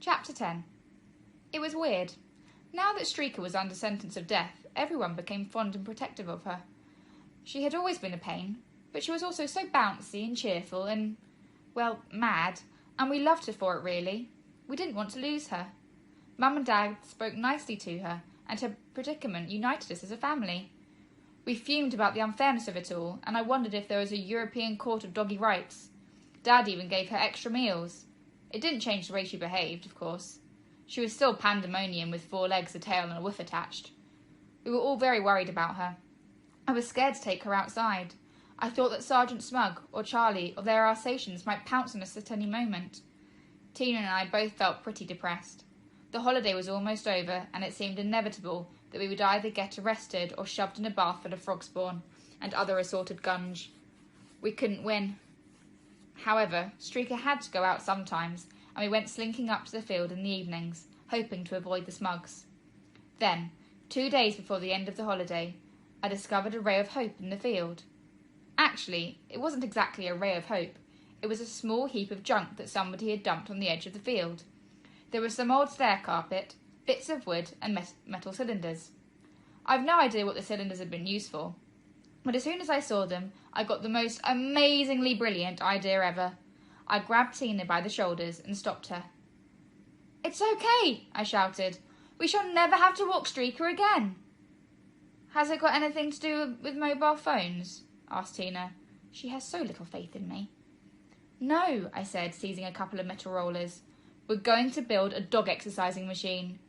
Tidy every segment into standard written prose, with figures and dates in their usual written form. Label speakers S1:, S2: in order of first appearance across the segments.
S1: Chapter 10. It was weird. Now that Streaker was under sentence of death, everyone became fond and protective of her. She had always been a pain, but she was also so bouncy and cheerful and, well, mad, and we loved her for it, really. We didn't want to lose her. Mum and Dad spoke nicely to her, and her predicament united us as a family. We fumed about the unfairness of it all, and I wondered if there was a European court of doggy rights. Dad even gave her extra meals. It didn't change the way she behaved, of course. She was still pandemonium with 4 legs, a tail, and a whiff attached. We were all very worried about her. I was scared to take her outside. I thought that Sergeant Smug, or Charlie, or their Alsatians might pounce on us at any moment. Tina and I both felt pretty depressed. The holiday was almost over, and it seemed inevitable that we would either get arrested or shoved in a bath full of frog spawn and other assorted gunge. We couldn't win. However, Streaker had to go out sometimes, and we went slinking up to the field in the evenings, hoping to avoid the Smugs. Then, 2 days before the end of the holiday, I discovered a ray of hope in the field. Actually, it wasn't exactly a ray of hope. It was a small heap of junk that somebody had dumped on the edge of the field. There was some old stair carpet, bits of wood, and metal cylinders. I've no idea what the cylinders had been used for, but as soon as I saw them, I got the most amazingly brilliant idea ever. I grabbed Tina by the shoulders and stopped her. "It's okay," I shouted. "We shall never have to walk Streaker again." "Has it got anything to do with mobile phones?" asked Tina. She has so little faith in me. "No," I said, seizing a couple of metal rollers. "We're going to build a dog exercising machine."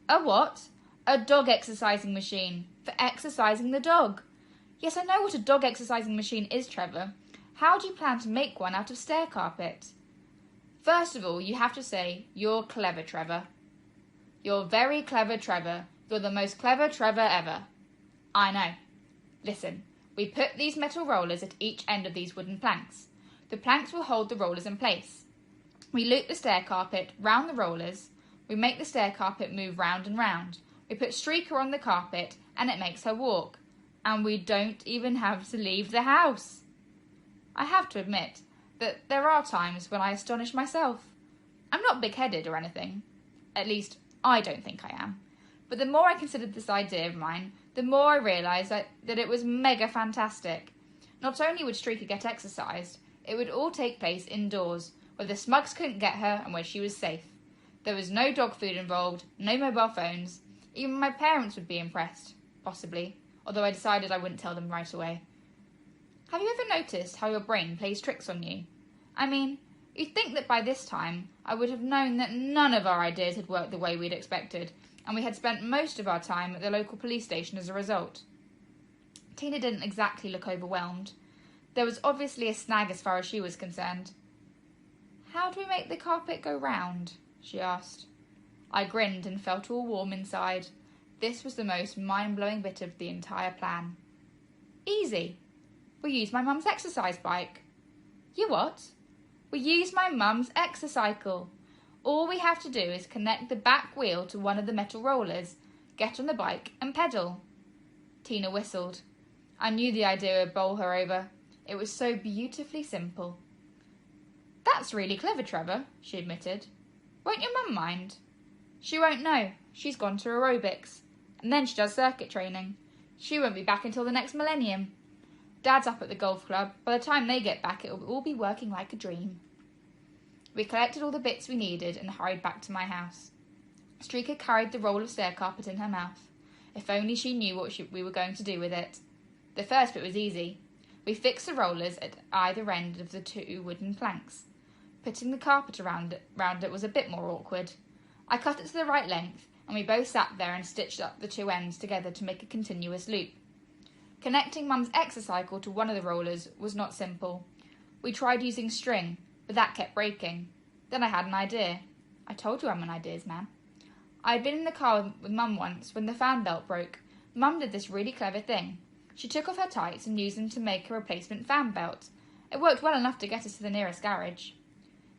S1: "A what?" "A dog exercising machine. For exercising the dog." "Yes, I know what a dog exercising machine is, Trevor. How do you plan to make one out of stair carpet?" "First of all, you have to say, 'You're clever, Trevor.'" "You're very clever, Trevor. You're the most clever Trevor ever." "I know. Listen, we put these metal rollers at each end of these wooden planks. The planks will hold the rollers in place. We loop the stair carpet round the rollers. We make the stair carpet move round and round. We put Streaker on the carpet, and it makes her walk. And we don't even have to leave the house." I have to admit that there are times when I astonish myself. I'm not big-headed or anything. At least, I don't think I am. But the more I considered this idea of mine, the more I realised that it was mega fantastic. Not only would Streaker get exercised, it would all take place indoors, where the Smugs couldn't get her and where she was safe. There was no dog food involved, no mobile phones. Even my parents would be impressed, possibly, although I decided I wouldn't tell them right away. Have you ever noticed how your brain plays tricks on you? I mean, you'd think that by this time I would have known that none of our ideas had worked the way we'd expected, and we had spent most of our time at the local police station as a result. Tina didn't exactly look overwhelmed. There was obviously a snag as far as she was concerned. "How do we make the carpet go round?" she asked. I grinned and felt all warm inside. This was the most mind-blowing bit of the entire plan. "Easy. We use my mum's exercise bike." "You what?" "We use my mum's exercycle. All we have to do is connect the back wheel to one of the metal rollers, get on the bike and pedal." Tina whistled. I knew the idea would bowl her over. It was so beautifully simple. "That's really clever, Trevor," she admitted. "Won't your mum mind?" "She won't know. She's gone to aerobics. And then she does circuit training. She won't be back until the next millennium. Dad's up at the golf club. By the time they get back, it'll all be working like a dream." We collected all the bits we needed and hurried back to my house. Streaker carried the roll of stair carpet in her mouth. If only she knew what we were going to do with it. The first bit was easy. We fixed the rollers at either end of the 2 wooden planks. Putting the carpet around it was a bit more awkward. I cut it to the right length, and we both sat there and stitched up the 2 ends together to make a continuous loop. Connecting Mum's exercycle to one of the rollers was not simple. We tried using string, but that kept breaking. Then I had an idea. I told you I'm an ideas man. I had been in the car with Mum once when the fan belt broke. Mum did this really clever thing. She took off her tights and used them to make a replacement fan belt. It worked well enough to get us to the nearest garage.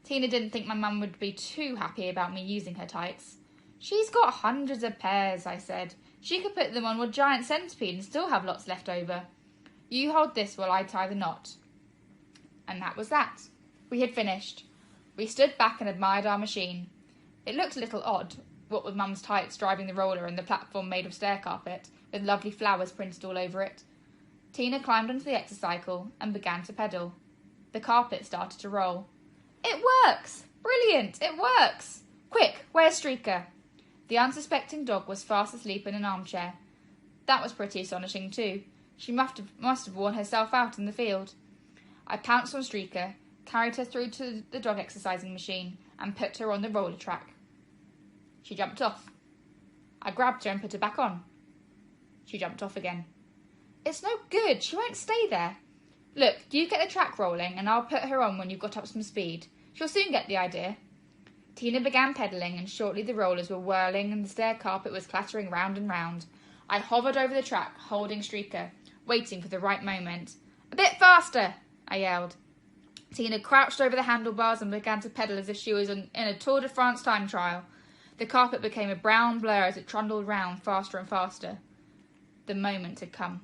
S1: Tina didn't think my mum would be too happy about me using her tights. "She's got hundreds of pairs," I said. "She could put them on a giant centipede and still have lots left over. You hold this while I tie the knot." And that was that. We had finished. We stood back and admired our machine. It looked a little odd, what with Mum's tights driving the roller and the platform made of stair carpet, with lovely flowers printed all over it. Tina climbed onto the exercycle and began to pedal. The carpet started to roll. It works! Brilliant! It works! Quick, where's Streaker? The unsuspecting dog was fast asleep in an armchair. That was pretty astonishing too. She must have worn herself out in the field. I pounced on Streaker, carried her through to the dog exercising machine, and put her on the roller track. She jumped off. I grabbed her and put her back on. She jumped off again. It's no good. She won't stay there. Look, you get the track rolling, and I'll put her on when you've got up some speed. She'll soon get the idea. Tina began pedalling, and shortly the rollers were whirling and the stair carpet was clattering round and round. I hovered over the track, holding Streaker, waiting for the right moment. A bit faster, I yelled. Tina crouched over the handlebars and began to pedal as if she was in a Tour de France time trial. The carpet became a brown blur as it trundled round faster and faster. The moment had come.